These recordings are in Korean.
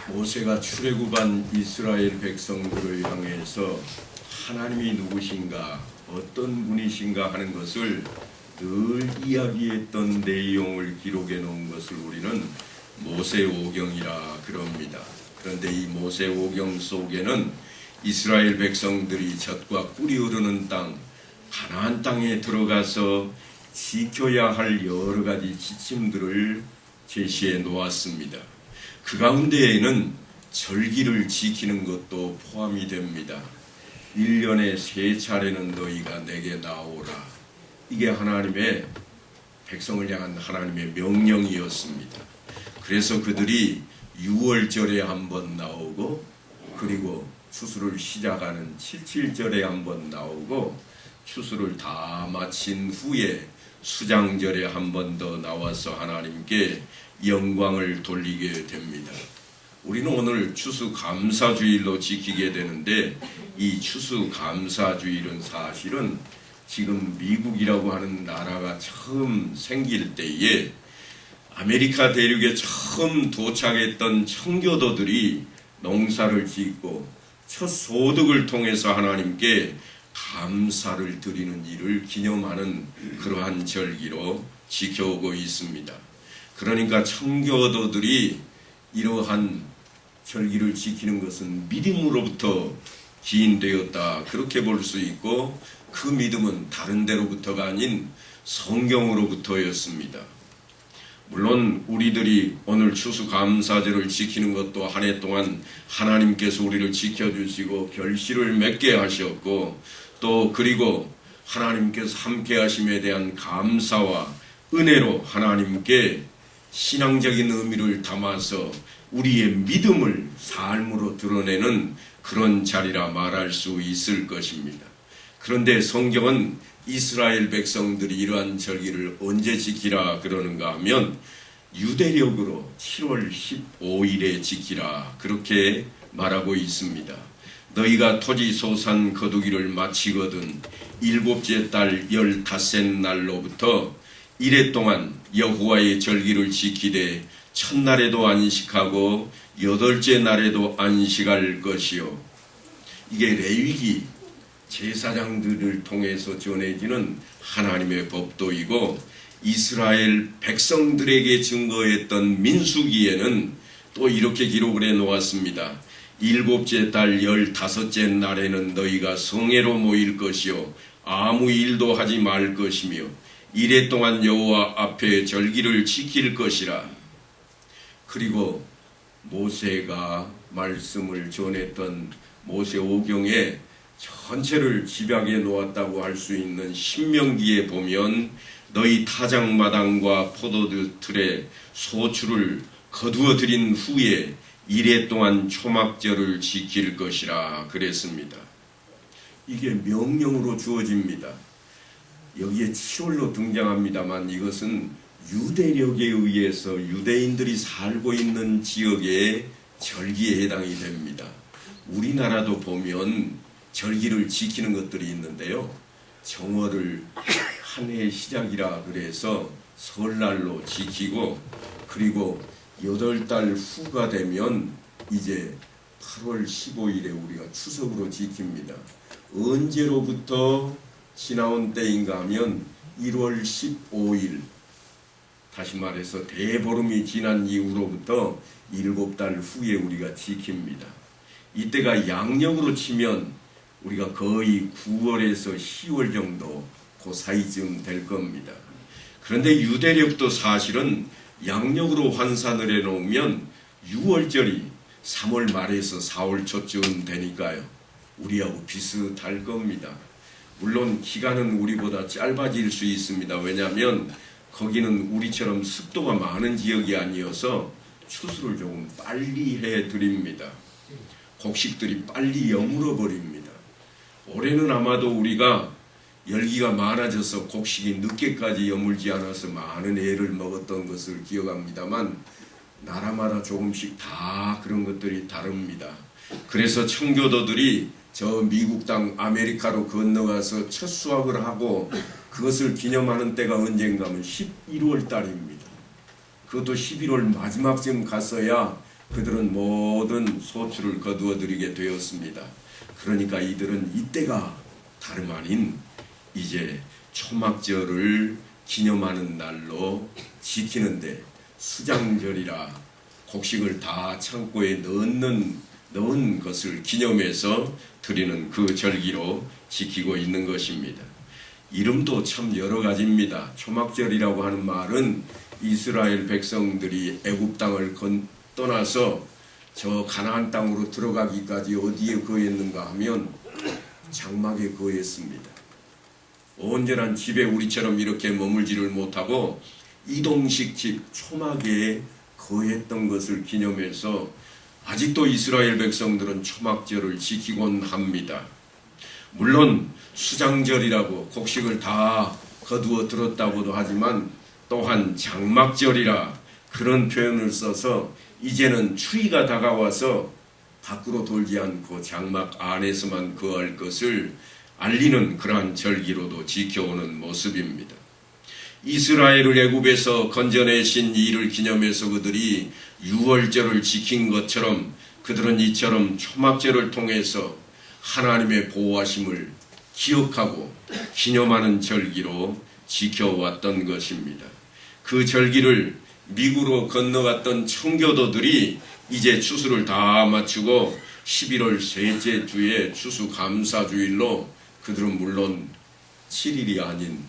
모세가 출애굽한 이스라엘 백성들을 향해서 하나님이 누구신가, 어떤 분이신가 하는 것을 늘 이야기했던 내용을 기록해 놓은 것을 우리는 모세오경이라 그럽니다. 그런데 이 모세오경 속에는 이스라엘 백성들이 젖과 꿀이 흐르는 땅, 가나안 땅에 들어가서 지켜야 할 여러 가지 지침들을 제시해 놓았습니다. 그 가운데에는 절기를 지키는 것도 포함이 됩니다. 1년에 3차례는 너희가 내게 나오라. 이게 하나님의 백성을 향한 하나님의 명령이었습니다. 그래서 그들이 6월절에 한번 나오고, 그리고 추수를 시작하는 77절에 한번 나오고, 추수를 다 마친 후에 수장절에 한 번 더 나와서 하나님께 영광을 돌리게 됩니다. 우리는 오늘 추수감사주일로 지키게 되는데, 이 추수감사주일은 사실은 지금 미국이라고 하는 나라가 처음 생길 때에 아메리카 대륙에 처음 도착했던 청교도들이 농사를 짓고 첫 소득을 통해서 하나님께 감사를 드리는 일을 기념하는 그러한 절기로 지켜오고 있습니다. 그러니까 청교도들이 이러한 절기를 지키는 것은 믿음으로부터 기인되었다, 그렇게 볼 수 있고, 그 믿음은 다른 데로부터가 아닌 성경으로부터였습니다. 물론 우리들이 오늘 추수감사절을 지키는 것도 한 해 동안 하나님께서 우리를 지켜주시고 결실을 맺게 하셨고, 또 그리고 하나님께서 함께 하심에 대한 감사와 은혜로 하나님께 신앙적인 의미를 담아서 우리의 믿음을 삶으로 드러내는 그런 자리라 말할 수 있을 것입니다. 그런데 성경은 이스라엘 백성들이 이러한 절기를 언제 지키라 그러는가 하면 유대력으로 7월 15일에 지키라, 그렇게 말하고 있습니다. 너희가 토지 소산 거두기를 마치거든 7째 달 15날로부터 1해 동안 여호와의 절기를 지키되 첫날에도 안식하고 8째 날에도 안식할 것이요. 이게 레위기 제사장들을 통해서 전해지는 하나님의 법도이고, 이스라엘 백성들에게 증거했던 민수기에는 또 이렇게 기록을 해 놓았습니다. 7째 달 15째 날에는 너희가 성회로 모일 것이요 아무 일도 하지 말 것이며 1해 동안 여호와 앞에 절기를 지킬 것이라. 그리고 모세가 말씀을 전했던 모세오경에 전체를 집약해 놓았다고 할 수 있는 신명기에 보면 너희 타작마당과 포도들의 소출을 거두어 들인 후에 1해 동안 초막절을 지킬 것이라 그랬습니다. 이게 명령으로 주어집니다. 여기에 7월로 등장합니다만 이것은 유대력에 의해서 유대인들이 살고 있는 지역의 절기에 해당이 됩니다. 우리나라도 보면 절기를 지키는 것들이 있는데요. 정월을 한 해의 시작이라 그래서 설날로 지키고, 그리고 8달 후가 되면 이제 8월 15일에 우리가 추석으로 지킵니다. 언제로부터 지나온 때인가 하면 1월 15일, 다시 말해서 대보름이 지난 이후로부터 7달 후에 우리가 지킵니다. 이때가 양력으로 치면 우리가 거의 9월에서 10월 정도 그 사이쯤 될 겁니다. 그런데 유대력도 사실은 양력으로 환산을 해놓으면 6월절이 3월 말에서 4월 초쯤 되니까요. 우리하고 비슷할 겁니다. 물론 기간은 우리보다 짧아질 수 있습니다. 왜냐하면 거기는 우리처럼 습도가 많은 지역이 아니어서 추수를 조금 빨리 해드립니다. 곡식들이 빨리 여물어 버립니다. 올해는 아마도 우리가 열기가 많아져서 곡식이 늦게까지 여물지 않아서 많은 애를 먹었던 것을 기억합니다만, 나라마다 조금씩 다 그런 것들이 다릅니다. 그래서 청교도들이 저 미국 땅 아메리카로 건너가서 첫 수확을 하고 그것을 기념하는 때가 언젠가 하면 11월 달입니다. 그것도 11월 마지막쯤 갔어야 그들은 모든 소출을 거두어 들이게 되었습니다. 그러니까 이들은 이때가 다름 아닌 이제 초막절을 기념하는 날로 지키는데, 수장절이라 곡식을 다 창고에 넣은 것을 기념해서 드리는 그 절기로 지키고 있는 것입니다. 이름도 참 여러 가지입니다. 초막절이라고 하는 말은 이스라엘 백성들이 애굽 땅을 떠나서 저 가나안 땅으로 들어가기까지 어디에 거했는가 하면 장막에 거했습니다. 온전한 집에 우리처럼 이렇게 머물지를 못하고 이동식 집 초막에 거했던 것을 기념해서 아직도 이스라엘 백성들은 초막절을 지키곤 합니다. 물론 수장절이라고 곡식을 다 거두어 들었다고도 하지만 또한 장막절이라 그런 표현을 써서 이제는 추위가 다가와서 밖으로 돌지 않고 장막 안에서만 거할 것을 알리는 그러한 절기로도 지켜오는 모습입니다. 이스라엘을 애굽에서 건져내신 이를 기념해서 그들이 유월절을 지킨 것처럼 그들은 이처럼 초막절을 통해서 하나님의 보호하심을 기억하고 기념하는 절기로 지켜왔던 것입니다. 그 절기를 미국으로 건너갔던 청교도들이 이제 추수를 다 마치고 11월 셋째 주에 추수감사주일로 그들은 물론 7일이 아닌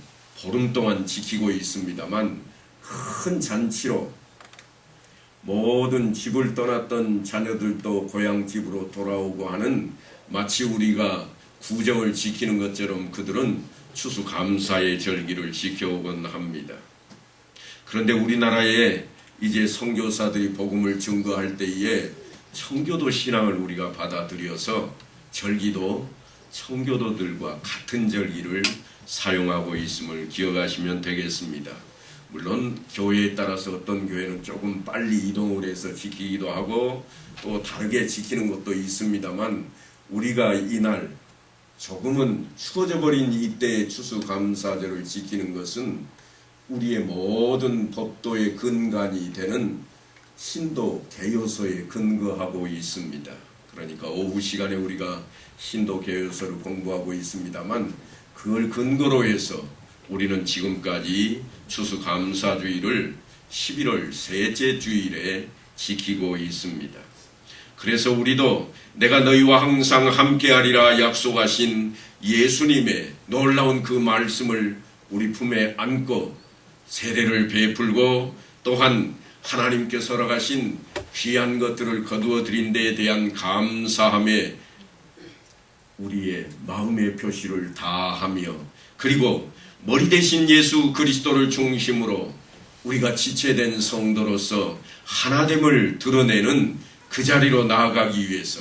보름 동안 지키고 있습니다만, 큰 잔치로 모든 집을 떠났던 자녀들도 고향 집으로 돌아오고 하는, 마치 우리가 구정을 지키는 것처럼 그들은 추수감사의 절기를 지켜오곤 합니다. 그런데 우리나라에 이제 선교사들이 복음을 증거할 때에 청교도 신앙을 우리가 받아들여서 절기도 청교도들과 같은 절기를 사용하고 있음을 기억하시면 되겠습니다. 물론 교회에 따라서 어떤 교회는 조금 빨리 이동을 해서 지키기도 하고 또 다르게 지키는 것도 있습니다만, 우리가 이날 조금은 추워져 버린 이때의 추수감사절을 지키는 것은 우리의 모든 법도의 근간이 되는 신도 개요서에 근거하고 있습니다. 그러니까 오후 시간에 우리가 신도 개요서를 공부하고 있습니다만, 그걸 근거로 해서 우리는 지금까지 추수감사주일을 11월 셋째 주일에 지키고 있습니다. 그래서 우리도 내가 너희와 항상 함께하리라 약속하신 예수님의 놀라운 그 말씀을 우리 품에 안고 세례를 베풀고, 또한 하나님께서 허락하신 귀한 것들을 거두어 드린 데에 대한 감사함에 우리의 마음의 표시를 다하며, 그리고 머리 대신 예수 그리스도를 중심으로 우리가 지체된 성도로서 하나됨을 드러내는 그 자리로 나아가기 위해서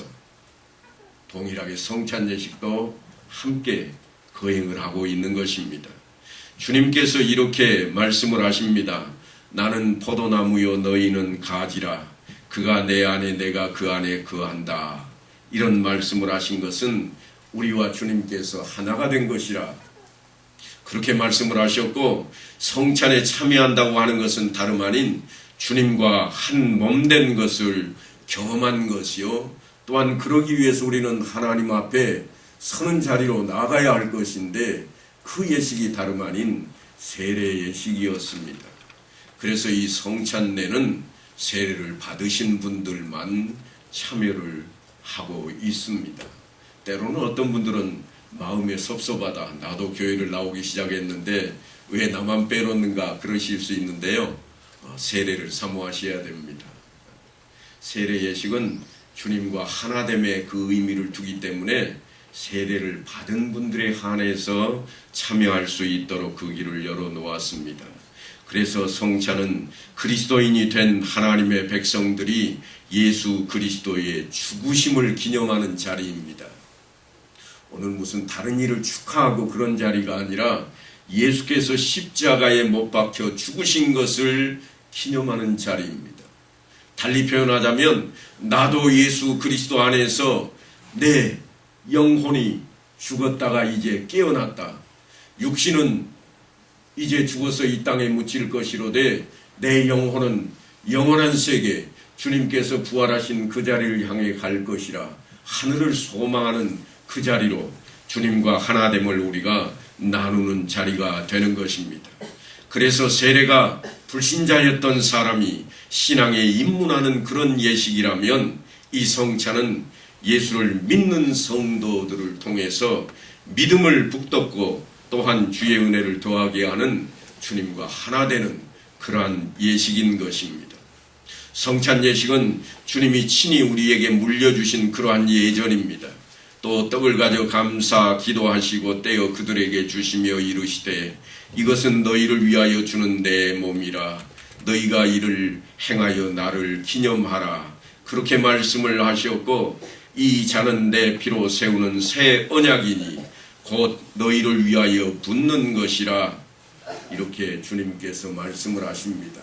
동일하게 성찬 예식도 함께 거행을 하고 있는 것입니다. 주님께서 이렇게 말씀을 하십니다. 나는 포도나무요 너희는 가지라. 그가 내 안에 내가 그 안에 거한다. 이런 말씀을 하신 것은 우리와 주님께서 하나가 된 것이라 그렇게 말씀을 하셨고, 성찬에 참여한다고 하는 것은 다름 아닌 주님과 한 몸 된 것을 경험한 것이요, 또한 그러기 위해서 우리는 하나님 앞에 서는 자리로 나가야 할 것인데, 그 예식이 다름 아닌 세례 예식이었습니다. 그래서 이 성찬례는 세례를 받으신 분들만 참여를 하고 있습니다. 때로는 어떤 분들은 마음에 섭섭하다, 나도 교회를 나오기 시작했는데 왜 나만 빼놓는가 그러실 수 있는데요, 세례를 사모하셔야 됩니다. 세례 예식은 주님과 하나됨의 그 의미를 두기 때문에 세례를 받은 분들에 한해서 참여할 수 있도록 그 길을 열어놓았습니다. 그래서 성찬은 그리스도인이 된 하나님의 백성들이 예수 그리스도의 죽으심을 기념하는 자리입니다. 오늘 무슨 다른 일을 축하하고 그런 자리가 아니라 예수께서 십자가에 못 박혀 죽으신 것을 기념하는 자리입니다. 달리 표현하자면 나도 예수 그리스도 안에서 내 영혼이 죽었다가 이제 깨어났다. 육신은 이제 죽어서 이 땅에 묻힐 것이로되 내 영혼은 영원한 세계, 주님께서 부활하신 그 자리를 향해 갈 것이라 하늘을 소망하는 그 자리로 주님과 하나됨을 우리가 나누는 자리가 되는 것입니다. 그래서 세례가 불신자였던 사람이 신앙에 입문하는 그런 예식이라면 이 성찬은 예수를 믿는 성도들을 통해서 믿음을 북돋고 또한 주의 은혜를 더하게 하는 주님과 하나 되는 그러한 예식인 것입니다. 성찬 예식은 주님이 친히 우리에게 물려주신 그러한 예전입니다. 또 떡을 가져 감사 기도하시고 떼어 그들에게 주시며 이르시되 이것은 너희를 위하여 주는 내 몸이라 너희가 이를 행하여 나를 기념하라 그렇게 말씀을 하셨고 이 잔은 내 피로 세우는 새 언약이니 곧 너희를 위하여 붓는 것이라 이렇게 주님께서 말씀을 하십니다.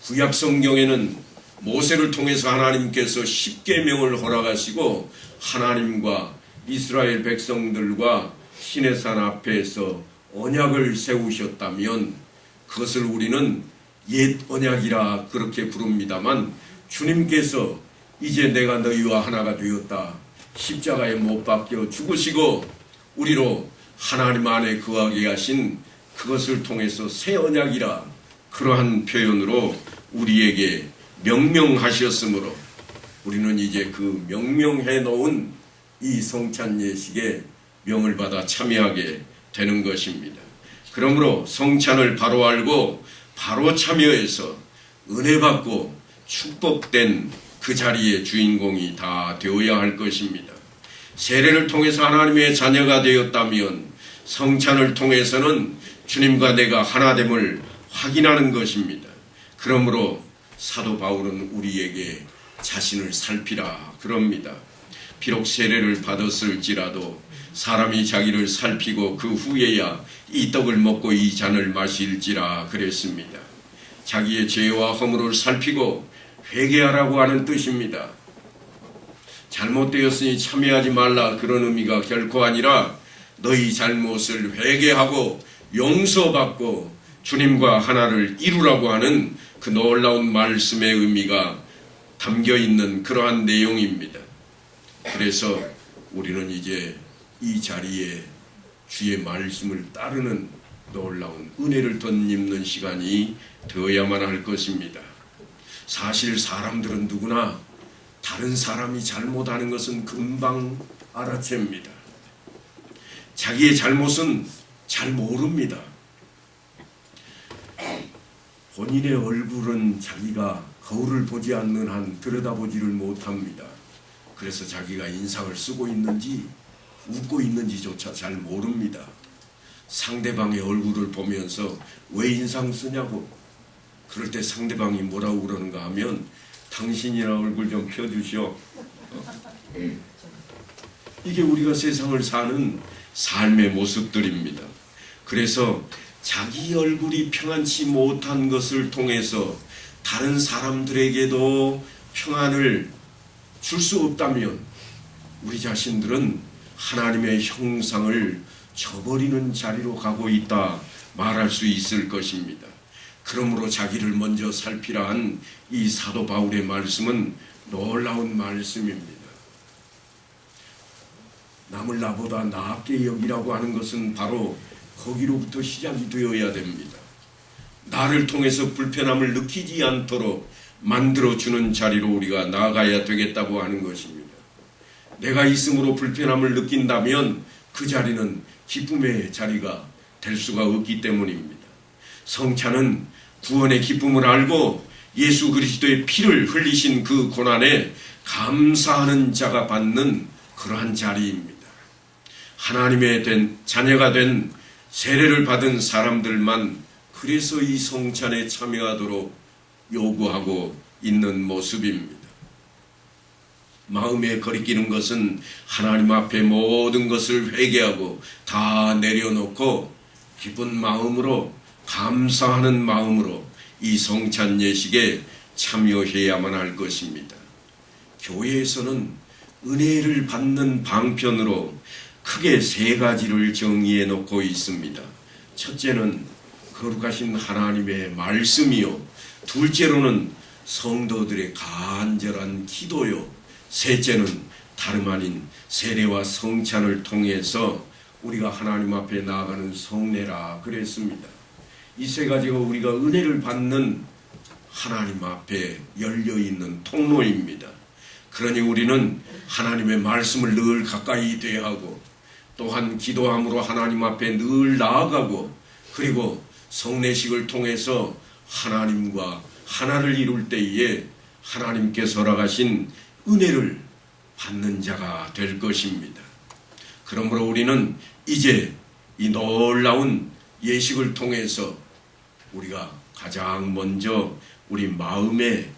구약 성경에는 모세를 통해서 하나님께서 십계명을 허락하시고 하나님과 이스라엘 백성들과 시내산 앞에서 언약을 세우셨다면 그것을 우리는 옛 언약이라 그렇게 부릅니다만 주님께서 이제 내가 너희와 하나가 되었다. 십자가에 못 박혀 죽으시고 우리로 하나님 안에 거하게 하신 그것을 통해서 새 언약이라 그러한 표현으로 우리에게 명명하셨으므로 우리는 이제 그 명명해 놓은 이 성찬 예식에 명을 받아 참여하게 되는 것입니다. 그러므로 성찬을 바로 알고 바로 참여해서 은혜 받고 축복된 그 자리의 주인공이 다 되어야 할 것입니다. 세례를 통해서 하나님의 자녀가 되었다면 성찬을 통해서는 주님과 내가 하나됨을 확인하는 것입니다. 그러므로 사도 바울은 우리에게 자신을 살피라 그럽니다. 비록 세례를 받았을지라도 사람이 자기를 살피고 그 후에야 이 떡을 먹고 이 잔을 마실지라 그랬습니다. 자기의 죄와 허물을 살피고 회개하라고 하는 뜻입니다. 잘못되었으니 참여하지 말라 그런 의미가 결코 아니라 너희 잘못을 회개하고 용서받고 주님과 하나를 이루라고 하는 그 놀라운 말씀의 의미가 담겨있는 그러한 내용입니다. 그래서 우리는 이제 이 자리에 주의 말씀을 따르는 놀라운 은혜를 덧입는 시간이 되어야만 할 것입니다. 사실 사람들은 누구나 다른 사람이 잘못하는 것은 금방 알아챕니다. 자기의 잘못은 잘 모릅니다. 본인의 얼굴은 자기가 거울을 보지 않는 한 들여다보지를 못합니다. 그래서 자기가 인상을 쓰고 있는지 웃고 있는지조차 잘 모릅니다. 상대방의 얼굴을 보면서 왜 인상 쓰냐고 그럴 때 상대방이 뭐라고 그러는가 하면 당신이나 얼굴 좀 펴주시오. 이게 우리가 세상을 사는 삶의 모습들입니다. 그래서 자기 얼굴이 평안치 못한 것을 통해서 다른 사람들에게도 평안을 줄 수 없다면 우리 자신들은 하나님의 형상을 저버리는 자리로 가고 있다 말할 수 있을 것입니다. 그러므로 자기를 먼저 살피라 한 이 사도 바울의 말씀은 놀라운 말씀입니다. 남을 나보다 나았게 여기라고 하는 것은 바로 거기로부터 시작이 되어야 됩니다. 나를 통해서 불편함을 느끼지 않도록 만들어주는 자리로 우리가 나아가야 되겠다고 하는 것입니다. 내가 있음으로 불편함을 느낀다면 그 자리는 기쁨의 자리가 될 수가 없기 때문입니다. 성찬은 구원의 기쁨을 알고 예수 그리스도의 피를 흘리신 그 고난에 감사하는 자가 받는 그러한 자리입니다. 하나님의 된 자녀가 된 세례를 받은 사람들만 그래서 이 성찬에 참여하도록 요구하고 있는 모습입니다. 마음에 거리끼는 것은 하나님 앞에 모든 것을 회개하고 다 내려놓고 기쁜 마음으로 감사하는 마음으로 이 성찬 예식에 참여해야만 할 것입니다. 교회에서는 은혜를 받는 방편으로 크게 세 가지를 정의해 놓고 있습니다. 첫째는 거룩하신 하나님의 말씀이요, 둘째로는 성도들의 간절한 기도요. 셋째는 다름 아닌 세례와 성찬을 통해서 우리가 하나님 앞에 나아가는 성례라 그랬습니다. 이 세 가지가 우리가 은혜를 받는 하나님 앞에 열려있는 통로입니다. 그러니 우리는 하나님의 말씀을 늘 가까이 대하고 또한 기도함으로 하나님 앞에 늘 나아가고 그리고 성례식을 통해서 하나님과 하나를 이룰 때에 하나님께서 허락하신 은혜를 받는 자가 될 것입니다. 그러므로 우리는 이제 이 놀라운 예식을 통해서 우리가 가장 먼저 우리 마음에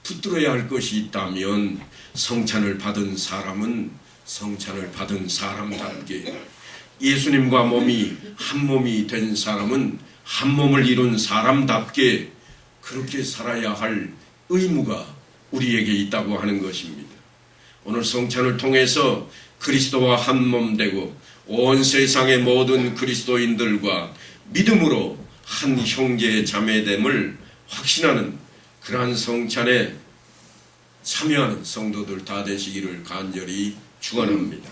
붙들어야 할 것이 있다면 성찬을 받은 사람은 성찬을 받은 사람답게 예수님과 몸이 한 몸이 된 사람은 한 몸을 이룬 사람답게 그렇게 살아야 할 의무가 우리에게 있다고 하는 것입니다. 오늘 성찬을 통해서 그리스도와 한 몸 되고 온 세상의 모든 그리스도인들과 믿음으로 한 형제 자매됨을 확신하는 그러한 성찬에 참여하는 성도들 다 되시기를 간절히 축원합니다.